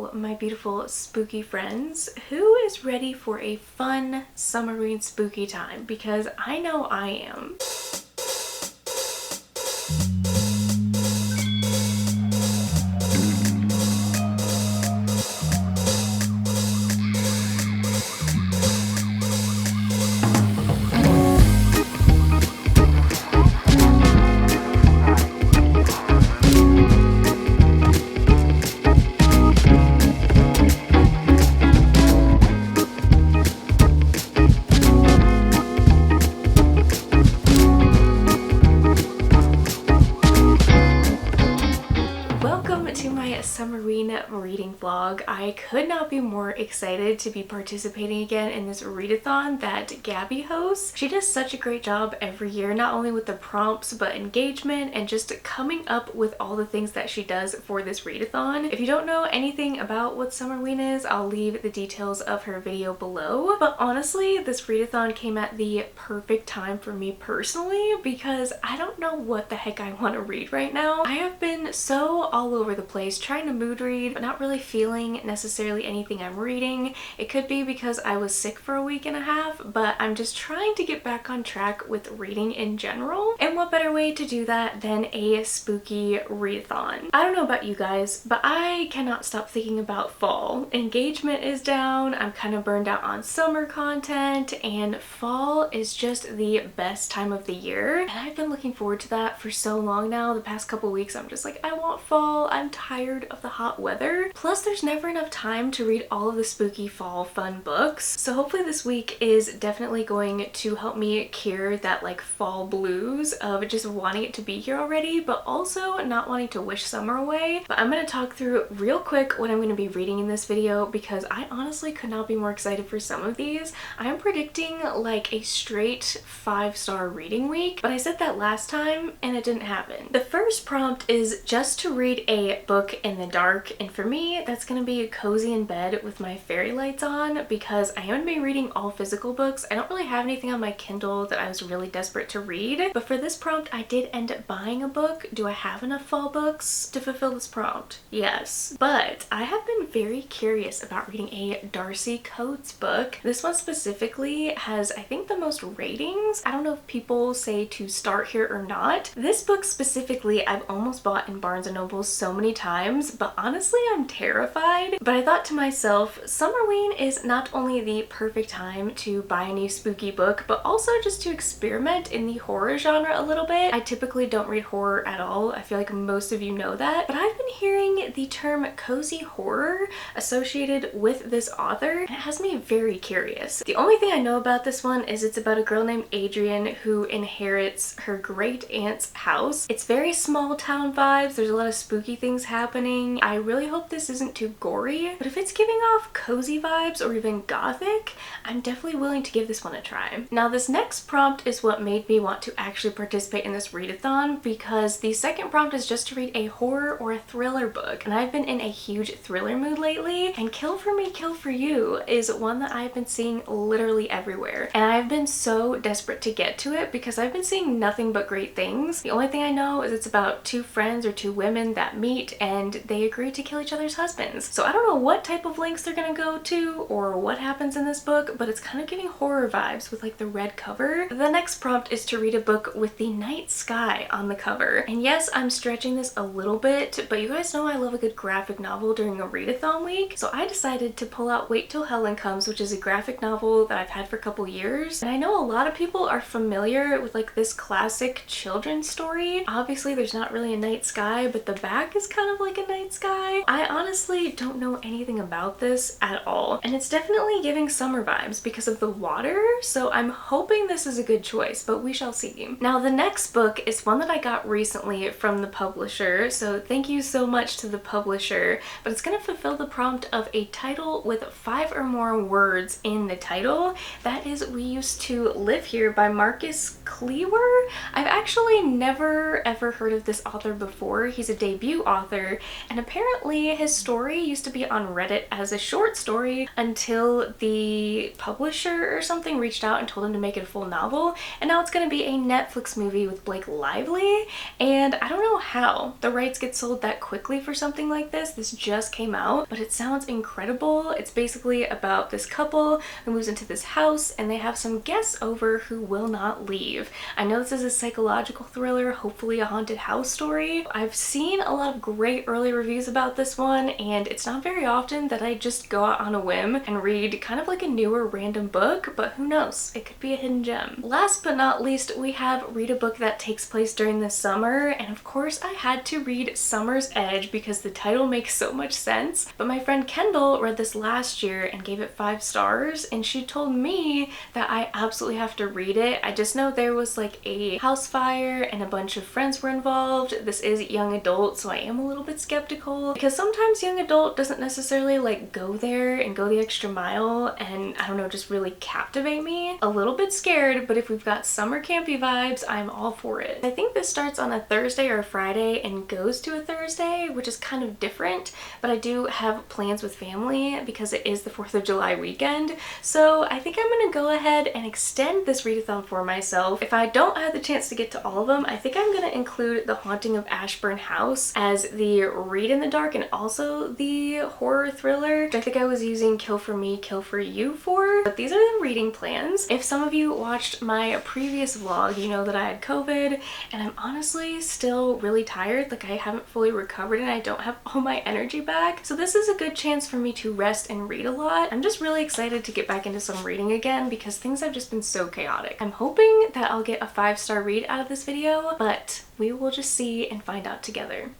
Hello, my beautiful spooky friends. Who is ready for a fun Summerween spooky time? Because I know I am. Summerween reading vlog. I could not be more excited to be participating again in this readathon that Gabby hosts. She does such a great job every year, not only with the prompts but engagement and just coming up with all the things that she does for this readathon. If you don't know anything about what Summerween is, I'll leave the details of her video below. But honestly, this readathon came at the perfect time for me personally because I don't know what the heck I want to read right now. I have been so all over the place trying to mood read, but not really feeling necessarily anything I'm reading. It could be because I was sick for a week and a half, but I'm just trying to get back on track with reading in general. And what better way to do that than a spooky readathon? I don't know about you guys, but I cannot stop thinking about fall. Engagement is down, I'm kind of burned out on summer content, and fall is just the best time of the year. And I've been looking forward to that for so long now. The past couple weeks I'm just like, I want fall. I'm tired of the hot weather. Plus there's never enough time to read all of the spooky fall fun books. So hopefully this week is definitely going to help me cure that like fall blues of just wanting it to be here already, but also not wanting to wish summer away. But I'm going to talk through real quick what I'm going to be reading in this video because I honestly could not be more excited for some of these. I'm predicting like a straight 5-star reading week, but I said that last time and it didn't happen. The first prompt is just to read a book in the dark, and for me that's gonna be cozy in bed with my fairy lights on because I am gonna be reading all physical books. I don't really have anything on my Kindle that I was really desperate to read, but for this prompt I did end up buying a book. Do I have enough fall books to fulfill this prompt? Yes, but I have been very curious about reading a Darcy Coates book. This one specifically has I think the most ratings. I don't know if people say to start here or not. This book specifically I've almost bought in Barnes & Noble so many times, but honestly I'm terrified. But I thought to myself, Summerween is not only the perfect time to buy a new spooky book, but also just to experiment in the horror genre a little bit. I typically don't read horror at all. I feel like most of you know that, but I've been hearing the term cozy horror associated with this author, and it has me very curious. The only thing I know about this one is it's about a girl named Adrian who inherits her great aunt's house. It's very small town vibes. There's a lot of spooky things happening. I really hope this isn't too gory, but if it's giving off cozy vibes or even gothic, I'm definitely willing to give this one a try. Now this next prompt is what made me want to actually participate in this readathon because the second prompt is just to read a horror or a thriller book, and I've been in a huge thriller mood lately, and Kill for Me, Kill for You is one that I've been seeing literally everywhere, and I've been so desperate to get to it because I've been seeing nothing but great things. The only thing I know is it's about two friends or two women that meet and they agree to kill each other's husbands. So I don't know what type of lengths they're gonna go to or what happens in this book, but it's kind of giving horror vibes with like the red cover. The next prompt is to read a book with the night sky on the cover. And yes, I'm stretching this a little bit, but you guys know I love a good graphic novel during a readathon week. So I decided to pull out Wait Till Helen Comes, which is a graphic novel that I've had for a couple years. And I know a lot of people are familiar with like this classic children's story. Obviously there's not really a night sky, but the back is kind of like a night sky. I honestly don't know anything about this at all, and it's definitely giving summer vibes because of the water, so I'm hoping this is a good choice, but we shall see. Now the next book is one that I got recently from the publisher, so thank you so much to the publisher, but it's going to fulfill the prompt of a title with 5 or more words in the title. That is We Used to Live Here by Marcus Kliewer. I've actually never ever heard of this author before. He's a debut author, and apparently his story used to be on Reddit as a short story until the publisher or something reached out and told him to make it a full novel, and now it's going to be a Netflix movie with Blake Lively, and I don't know how the rights get sold that quickly for something like this. This just came out, but it sounds incredible. It's basically about this couple who moves into this house and they have some guests over who will not leave. I know this is a psychological thriller, hopefully a haunted house story. I've seen a lot of great early reviews about this one, and it's not very often that I just go out on a whim and read kind of like a newer random book, but who knows, it could be a hidden gem. Last but not least, we have read a book that takes place during the summer, and of course I had to read Summer's Edge because the title makes so much sense. But my friend Kendall read this last year and gave it 5 stars, and she told me that I absolutely have to read it. I just know there was like a house fire and a bunch of friends were involved. This is young adult, so I am a little bit skeptical because sometimes young adult doesn't necessarily like go there and go the extra mile and, I don't know, just really captivate me. A little bit scared, but if we've got summer campy vibes, I'm all for it. I think this starts on a Thursday or a Friday and goes to a Thursday, which is kind of different, but I do have plans with family because it is the 4th of July weekend, so I think I'm gonna go ahead and extend this readathon for myself. If I don't have the chance to get to all of them, I think I'm gonna include The Haunting of Ashburn House as the read in the dark and also the horror thriller, which I think I was using Kill for Me, Kill for You for. But these are the reading plans. If some of you watched my previous vlog, you know that I had COVID and I'm honestly still really tired. Like, I haven't fully recovered and I don't have all my energy back. So this is a good chance for me to rest and read a lot. I'm just really excited to get back into some reading again because things have just been so chaotic. I'm hoping that I'll get a 5-star read out of this video, but we will just see and find out together.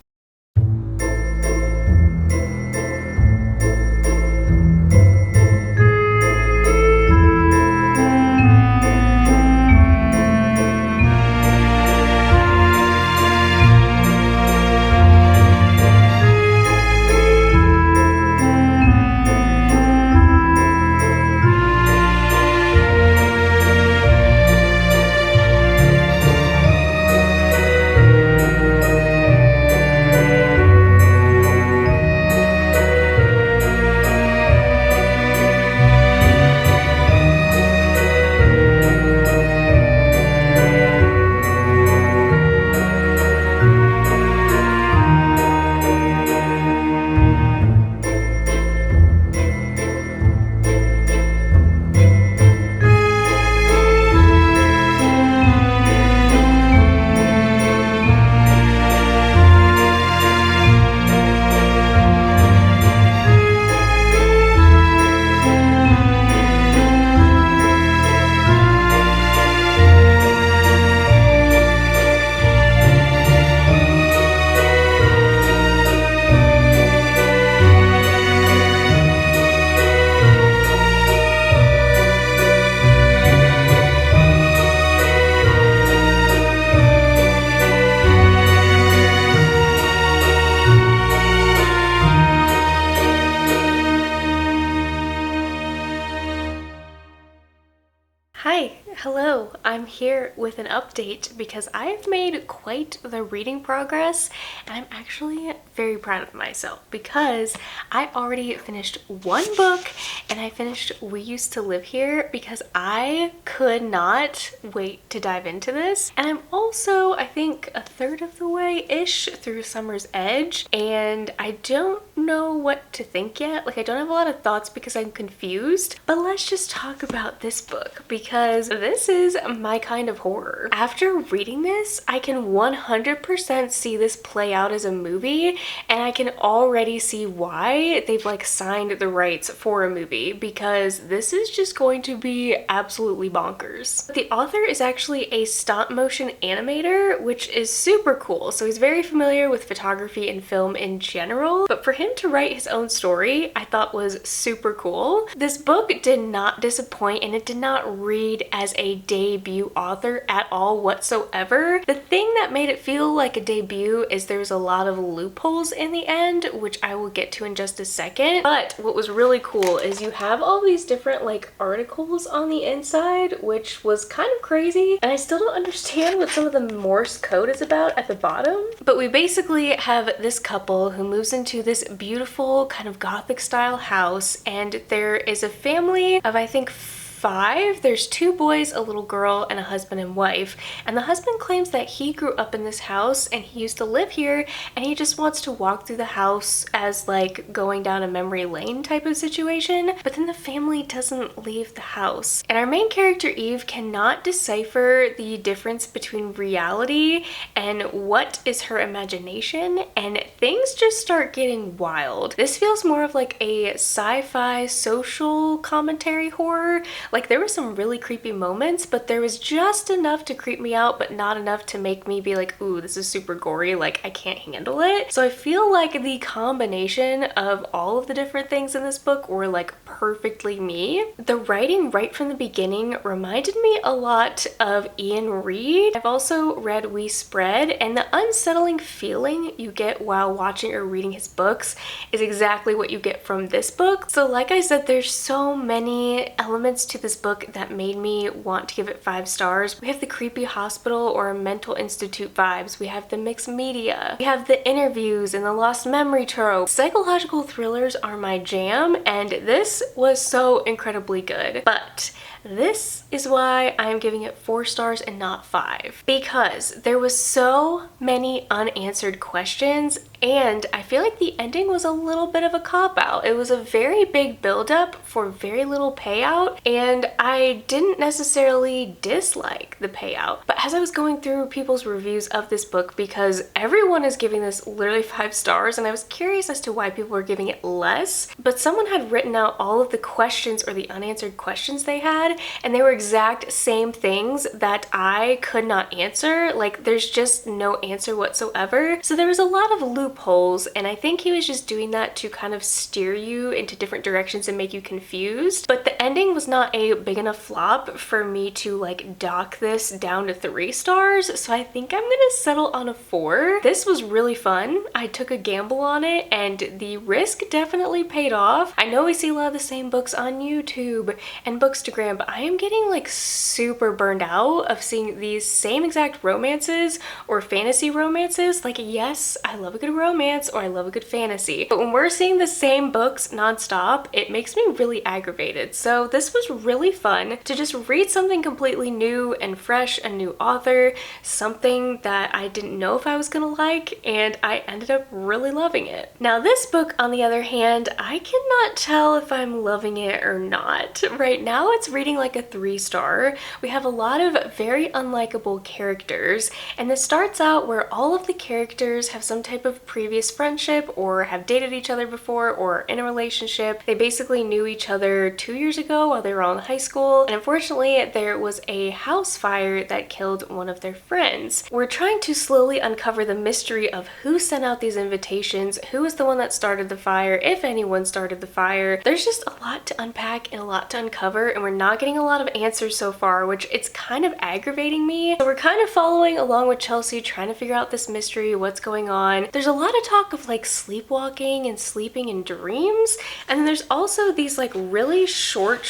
Hi, hello, I'm here with an update because I've made quite the reading progress and I'm actually very proud of myself because I already finished 1 book and I finished We Used to Live Here because I could not wait to dive into this. And I'm also, I think, a third of the way-ish through Summer's Edge and I don't know what to think yet. Like, I don't have a lot of thoughts because I'm confused, but let's just talk about this book because this is my kind of horror. After reading this, I can 100% see this play out as a movie and I can already see why they've like signed the rights for a movie because this is just going to be absolutely bonkers. The author is actually a stop motion animator, which is super cool. So he's very familiar with photography and film in general, but for him to write his own story, I thought was super cool. This book did not disappoint and it did not read as a debut author at all whatsoever. The thing that made it feel like a debut is there's a lot of loopholes in the end, which I will get to in just a second. But what was really cool is you have all these different like articles on the inside, which was kind of crazy. And I still don't understand what some of the Morse code is about at the bottom. But we basically have this couple who moves into this beautiful kind of gothic style house, and there is a family of I think 5. There's 2 boys, a little girl, and a husband and wife. And the husband claims that he grew up in this house and he used to live here, and he just wants to walk through the house as like going down a memory lane type of situation. But then the family doesn't leave the house. And our main character Eve cannot decipher the difference between reality and what is her imagination, and things just start getting wild. This feels more of like a sci-fi social commentary horror. Like, there were some really creepy moments, but there was just enough to creep me out, but not enough to make me be like, ooh, this is super gory, like I can't handle it. So I feel like the combination of all of the different things in this book were like perfectly me. The writing right from the beginning reminded me a lot of Ian Reid. I've also read We Spread, and the unsettling feeling you get while watching or reading his books is exactly what you get from this book. So like I said, there's so many elements to this book that made me want to give it 5 stars. We have the creepy hospital or mental institute vibes. We have the mixed media. We have the interviews and the lost memory trope. Psychological thrillers are my jam, and this was so incredibly good. But this is why I'm giving it 4 stars and not 5, because there was so many unanswered questions, and I feel like the ending was a little bit of a cop-out. It was a very big build-up for very little payout, and I didn't necessarily dislike the payout. But as I was going through people's reviews of this book, because everyone is giving this literally 5 stars, and I was curious as to why people were giving it less, but someone had written out all of the questions or the unanswered questions they had, and they were exact same things that I could not answer. Like, there's just no answer whatsoever. So there was a lot of loopholes, and I think he was just doing that to kind of steer you into different directions and make you confused. But the ending was not a big enough flop for me to like dock this down to 3 stars, so I think I'm gonna settle on a 4. This was really fun. I took a gamble on it, and the risk definitely paid off. I know we see a lot of the same books on YouTube and Bookstagram, but I am getting like super burned out of seeing these same exact romances or fantasy romances. Like, yes, I love a good romance or I love a good fantasy, but when we're seeing the same books nonstop, it makes me really aggravated. So this was really fun to just read something completely new and fresh, a new author, something that I didn't know if I was gonna like, and I ended up really loving it. Now this book, on the other hand, I cannot tell if I'm loving it or not. Right now it's reading like a 3 star. We have a lot of very unlikable characters, and this starts out where all of the characters have some type of previous friendship or have dated each other before or are in a relationship. They basically knew each other 2 years ago while they were all in high school, and unfortunately there was a house fire that killed one of their friends. We're trying to slowly uncover the mystery of who sent out these invitations, who was the one that started the fire, if anyone started the fire. There's just a lot to unpack and a lot to uncover, and we're not getting a lot of answers so far, which it's kind of aggravating me. So we're kind of following along with Chelsea, trying to figure out this mystery, what's going on. There's a lot of talk of like sleepwalking and sleeping in dreams, and then there's also these like really short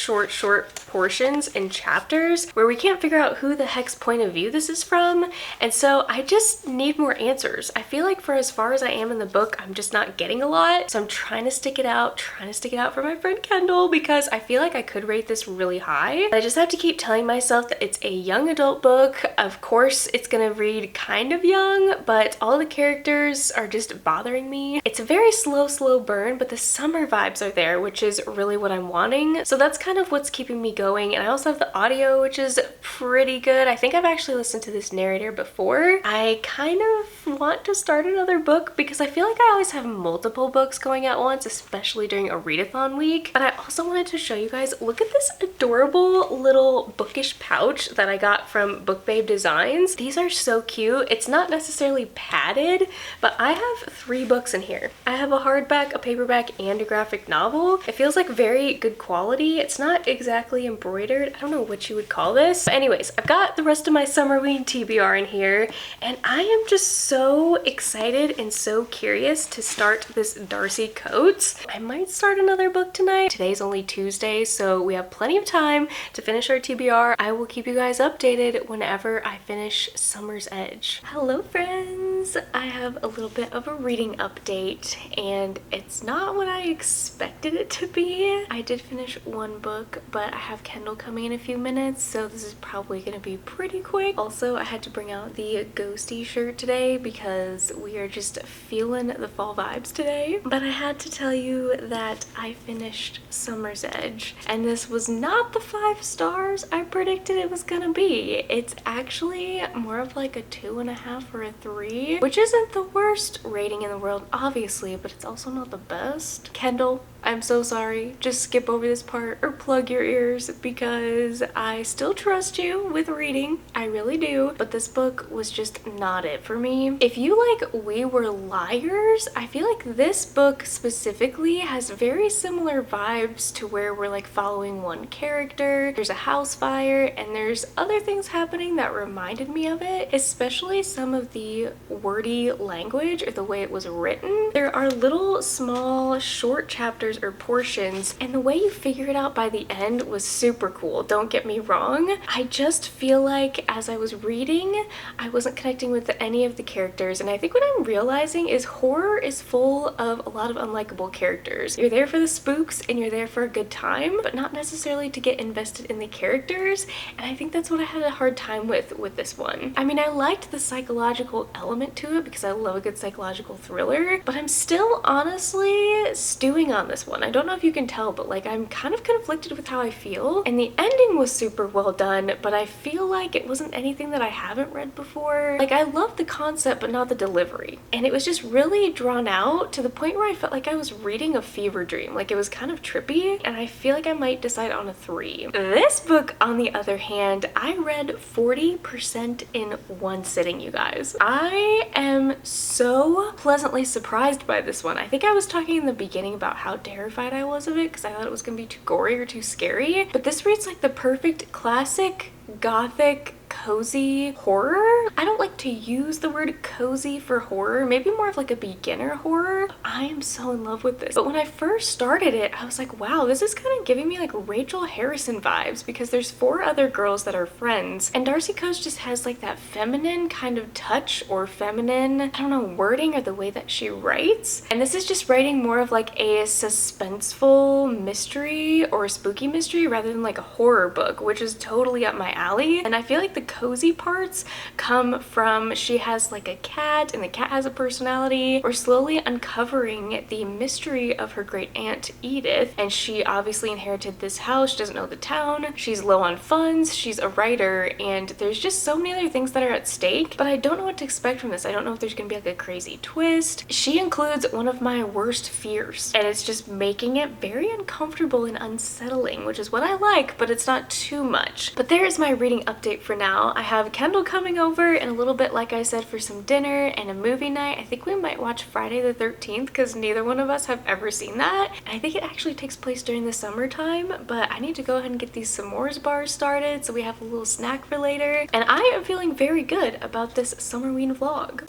portions and chapters where we can't figure out who the heck's point of view this is from, and so I just need more answers. I feel like for as far as I am in the book, I'm just not getting a lot, so I'm trying to stick it out for my friend Kendall, because I feel like I could rate this really high. I just have to keep telling myself that it's a young adult book. Of course it's gonna read kind of young, but all the characters are just bothering me. It's a very slow burn, but the summer vibes are there, which is really what I'm wanting. So that's kind of what's keeping me going. And I also have the audio, which is pretty good. I think I've actually listened to this narrator before. I kind of want to start another book because I feel like I always have multiple books going at once, especially during a readathon week. But I also wanted to show you guys, look at this adorable little bookish pouch that I got from Book Babe Designs. These are so cute. It's not necessarily padded, but I have 3 books in here. I have a hardback, a paperback, and a graphic novel. It feels like very good quality. It's not exactly embroidered. I don't know what you would call this. But anyways, I've got the rest of my Summerween TBR in here, and I am just so excited and so curious to start this Darcy Coates. I might start another book tonight. Today's only Tuesday, so we have plenty of time to finish our TBR. I will keep you guys updated whenever I finish Summer's Edge. Hello friends! friends, I have a little bit of a reading update, and it's not what I expected it to be. I did finish one book, but I have Kindle coming in a few minutes, so this is probably going to be pretty quick. Also, I had to bring out the ghosty shirt today because we are just feeling the fall vibes today. But I had to tell you that I finished Summer's Edge, and this was not the 5 stars I predicted it was gonna be. It's actually more of like a 2.5 or a 3, which isn't the worst rating in the world, obviously, but it's also not the best. Kendall, I'm so sorry. Just skip over this part or plug your ears because I still trust you with reading. I really do. But this book was just not it for me. If you like We Were Liars, I feel like this book specifically has very similar vibes to where we're like following one character. There's a house fire and there's other things happening that reminded me of it, especially some of the wordy language or the way it was written. There are little small short chapters or portions, and the way you figure it out by the end was super cool, don't get me wrong. I just feel like as I was reading, I wasn't connecting with any of the characters, and I think what I'm realizing is horror is full of a lot of unlikable characters. You're there for the spooks and you're there for a good time, but not necessarily to get invested in the characters, and I think that's what I had a hard time with this one. I mean, I liked the psychological element to it because I love a good psychological thriller, but I'm still honestly stewing on this one. I don't know if you can tell, but like I'm kind of conflicted with how I feel, and the ending was super well done, but I feel like it wasn't anything that I haven't read before. Like I love the concept but not the delivery, and it was just really drawn out to the point where I felt like I was reading a fever dream. Like it was kind of trippy, and I feel like I might decide on a 3. This book, on the other hand, I read 40% in one sitting, you guys. I am so pleasantly surprised by this one. I think I was talking in the beginning about how terrified I was of it because I thought it was gonna be too gory or too scary, but this reads like the perfect classic gothic cozy horror. I don't like to use the word cozy for horror, maybe more of like a beginner horror. I am so in love with this. But when I first started it, I was like, wow, this is kind of giving me like Rachel Harrison vibes because there's 4 other girls that are friends, and Darcy Coates just has like that feminine kind of touch or feminine, I don't know, wording or the way that she writes. And this is just writing more of like a suspenseful mystery or a spooky mystery rather than like a horror book, which is totally up my alley. And I feel like the cozy parts come from she has like a cat and the cat has a personality. We're slowly uncovering the mystery of her great aunt Edith, and she obviously inherited this house. She doesn't know the town, she's low on funds, she's a writer, and there's just so many other things that are at stake, but I don't know what to expect from this. I don't know if there's gonna be like a crazy twist. She includes one of my worst fears, and it's just making it very uncomfortable and unsettling, which is what I like, but it's not too much. But there is my reading update for now. I have Kendall coming over in a little bit, like I said, for some dinner and a movie night. I think we might watch Friday the 13th because neither one of us have ever seen that. And I think it actually takes place during the summertime, but I need to go ahead and get these s'mores bars started so we have a little snack for later. And I am feeling very good about this Summerween vlog.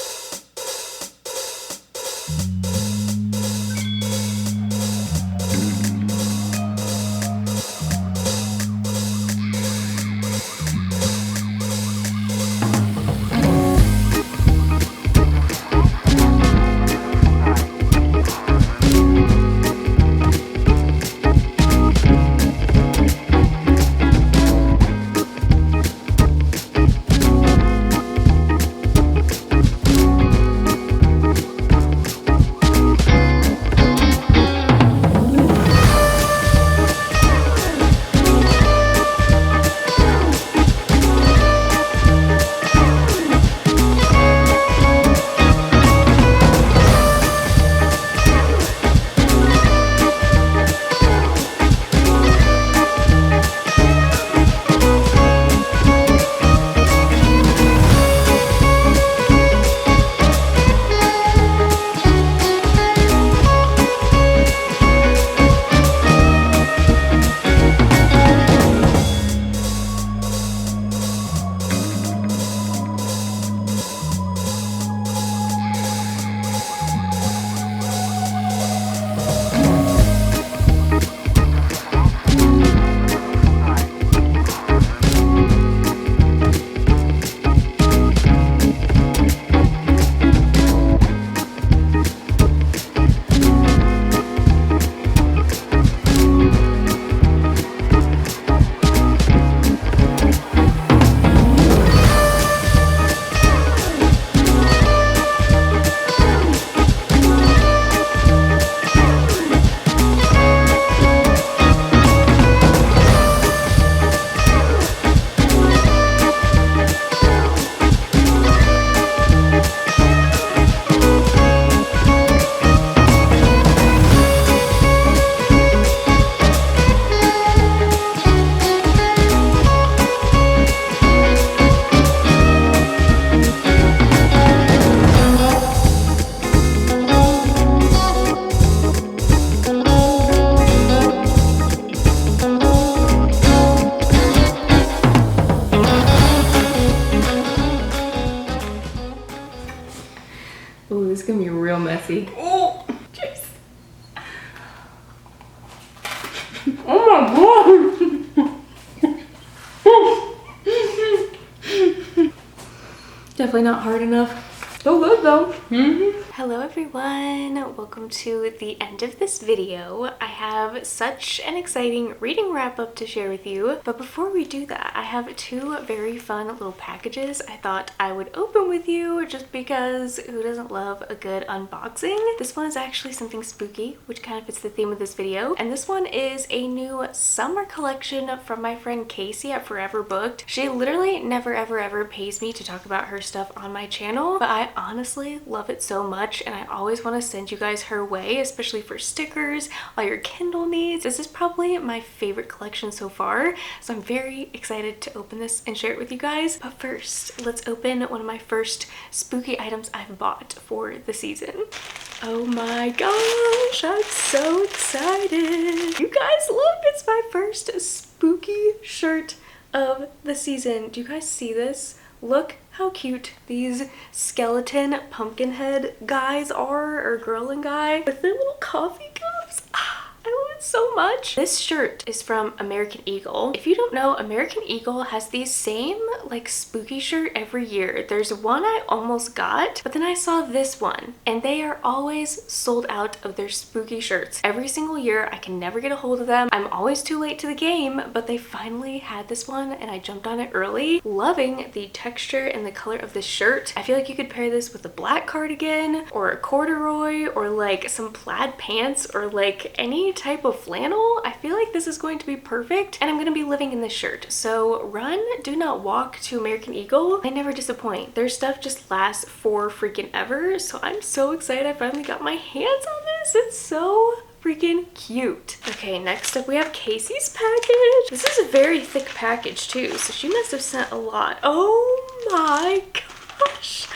spicy. Oh, jeez. Oh my god. Definitely not hard enough. So good though. Hello everyone, welcome to the end of this video. I have such an exciting reading wrap up to share with you, but before we do that, I have two very fun little packages I thought I would open with you just because who doesn't love a good unboxing? This one is actually something spooky, which kind of fits the theme of this video, and this one is a new summer collection from my friend Casey at Forever Booked. She literally never ever pays me to talk about her stuff on my channel, but I honestly love it so much and I always want to send you guys her way, especially for stickers, all your Kindle needs. This is probably my favorite collection so far, so I'm very excited to open this and share it with you guys. But first, let's open one of my first spooky items I've bought for the season. Oh my gosh, I'm so excited. You guys, look, it's my first spooky shirt of the season. Do you guys see this? Look how cute these skeleton pumpkin head guys are, or girl and guy, with their little coffee cups. I love it so much. This shirt is from American Eagle. If you don't know, American Eagle has the same like spooky shirt every year. There's one I almost got, but then I saw this one and they are always sold out of their spooky shirts. Every single year, I can never get a hold of them. I'm always too late to the game, but they finally had this one and I jumped on it early. Loving the texture and the color of this shirt. I feel like you could pair this with a black cardigan or a corduroy or like some plaid pants or like any type of flannel. I feel like this is going to be perfect and I'm going to be living in this shirt. So run, do not walk to American Eagle. They never disappoint. Their stuff just lasts for freaking ever. So I'm so excited I finally got my hands on this. It's so freaking cute. Okay, next up we have Casey's package. This is a very thick package too, so she must have sent a lot. Oh my gosh.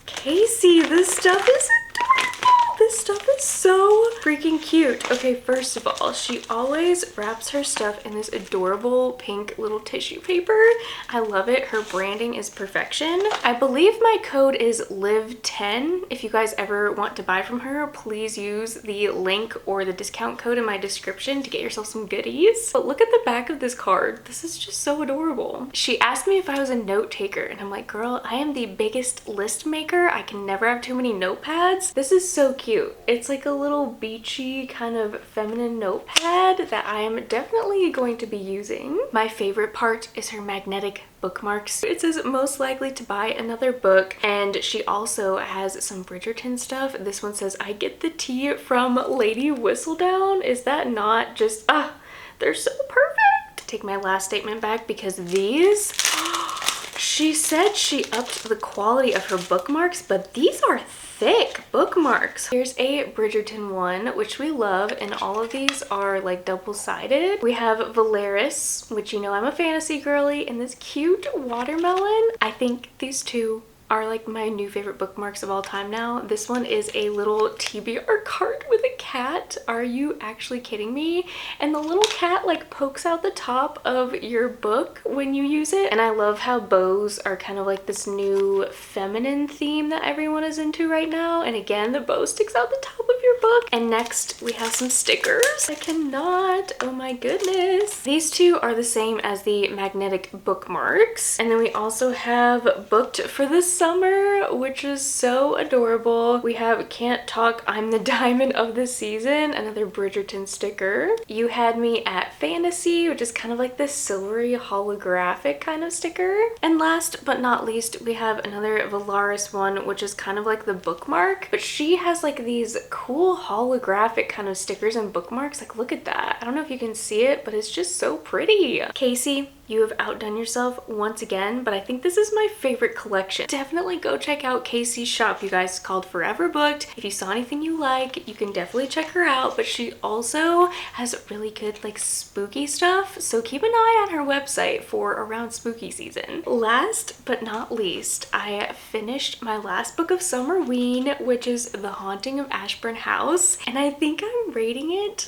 Casey, this stuff is adorable. This stuff is so freaking cute. Okay, first of all, she always wraps her stuff in this adorable pink little tissue paper. I love it. Her branding is perfection. I believe my code is LIVE10. If you guys ever want to buy from her, please use the link or the discount code in my description to get yourself some goodies. But look at the back of this card. This is just so adorable. She asked me if I was a note taker and I'm like, girl, I am the biggest list maker. I can never have too many notepads. This is so cute. It's like a little beachy kind of feminine notepad that I am definitely going to be using. My favorite part is her magnetic bookmarks. It says most likely to buy another book, and she also has some Bridgerton stuff. This one says I get the tea from Lady Whistledown. Is that not just they're so perfect. Take my last statement back because these she said she upped the quality of her bookmarks, but these are thick bookmarks. Here's a Bridgerton one, which we love, and all of these are like double-sided. We have Valeris, which you know I'm a fantasy girly, and this cute watermelon. I think these two are like my new favorite bookmarks of all time now. This one is a little TBR card with a cat. Are you actually kidding me? And the little cat like pokes out the top of your book when you use it. And I love how bows are kind of like this new feminine theme that everyone is into right now. And again, the bow sticks out the top of your book. And next we have some stickers. I cannot, oh my goodness. These two are the same as the magnetic bookmarks. And then we also have Booked for the Summer, which is so adorable. We have Can't Talk, I'm the Diamond of the Season, another Bridgerton sticker. You Had Me at Fantasy, which is kind of like this silvery holographic kind of sticker. And last but not least, we have another Valeris one, which is kind of like the bookmark, but she has like these cool holographic kind of stickers and bookmarks. Like, look at that. I don't know if you can see it, but it's just so pretty. Casey, you have outdone yourself once again, but I think this is my favorite collection. Definitely go check out Casey's shop, you guys. It's called Forever Booked. If you saw anything you like, you can definitely check her out, but she also has really good like spooky stuff, so keep an eye on her website for around spooky season. Last but not least, I finished my last book of Summerween, which is The Haunting of Ashburn House, and I think I'm rating it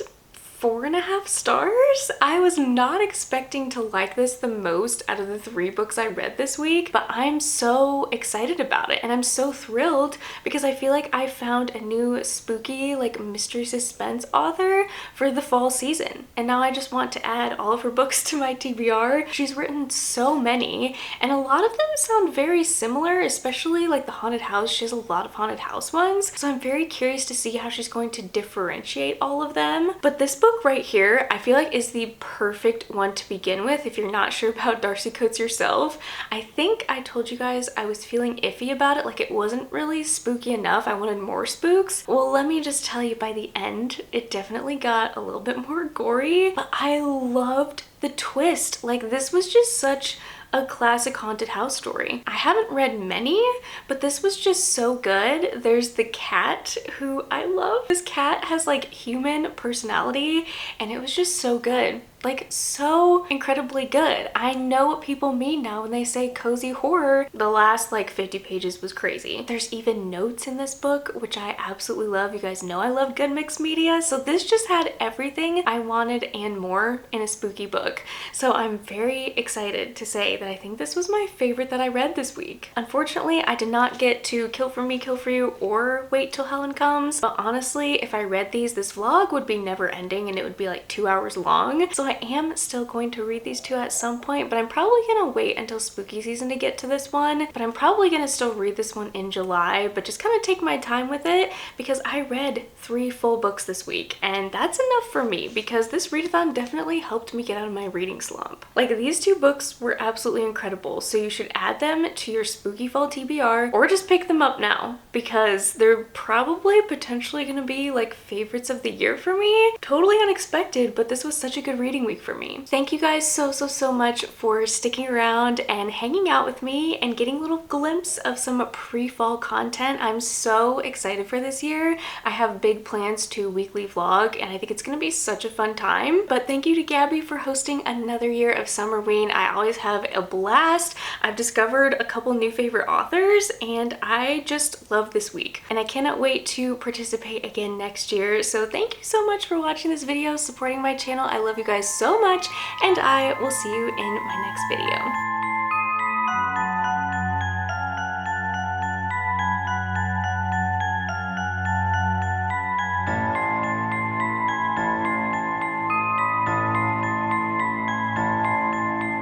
4.5 stars. I was not expecting to like this the most out of the 3 books I read this week, but I'm so excited about it and I'm so thrilled because I feel like I found a new spooky like mystery suspense author for the fall season, and now I just want to add all of her books to my TBR. She's written so many and a lot of them sound very similar, especially like the haunted house. She has a lot of haunted house ones, so I'm very curious to see how she's going to differentiate all of them. But this book right here I feel like is the perfect one to begin with if you're not sure about Darcy Coates yourself. I think I told you guys I was feeling iffy about it, like it wasn't really spooky enough. I wanted more spooks. Well, let me just tell you, by the end it definitely got a little bit more gory, but I loved the twist. Like, this was just such a classic haunted house story. I haven't read many, but this was just so good. There's the cat, who I love. This cat has like human personality and it was just so good. Like, so incredibly good. I know what people mean now when they say cozy horror. The last like 50 pages was crazy. There's even notes in this book, which I absolutely love. You guys know I love good mixed media, so this just had everything I wanted and more in a spooky book. So I'm very excited to say that I think this was my favorite that I read this week. Unfortunately, I did not get to Kill for Me, Kill for You or Wait Till Helen Comes, but honestly, if I read these, this vlog would be never ending and it would be like 2 hours long. So I am still going to read these 2 at some point, but I'm probably gonna wait until spooky season to get to this one. But I'm probably gonna still read this one in July, but just kind of take my time with it because I read 3 full books this week and that's enough for me because this readathon definitely helped me get out of my reading slump. Like, these 2 books were absolutely incredible, so you should add them to your spooky fall TBR or just pick them up now because they're probably potentially gonna be like favorites of the year for me. Totally unexpected, but this was such a good reading week for me. Thank you guys so much for sticking around and hanging out with me and getting a little glimpse of some pre-fall content. I'm so excited for this year. I have big plans to weekly vlog and I think it's gonna be such a fun time. But thank you to Gabby for hosting another year of Summerween. I always have a blast. I've discovered a couple new favorite authors and I just love this week and I cannot wait to participate again next year. So thank you so much for watching this video, supporting my channel. I love you guys so much and I will see you in my next video.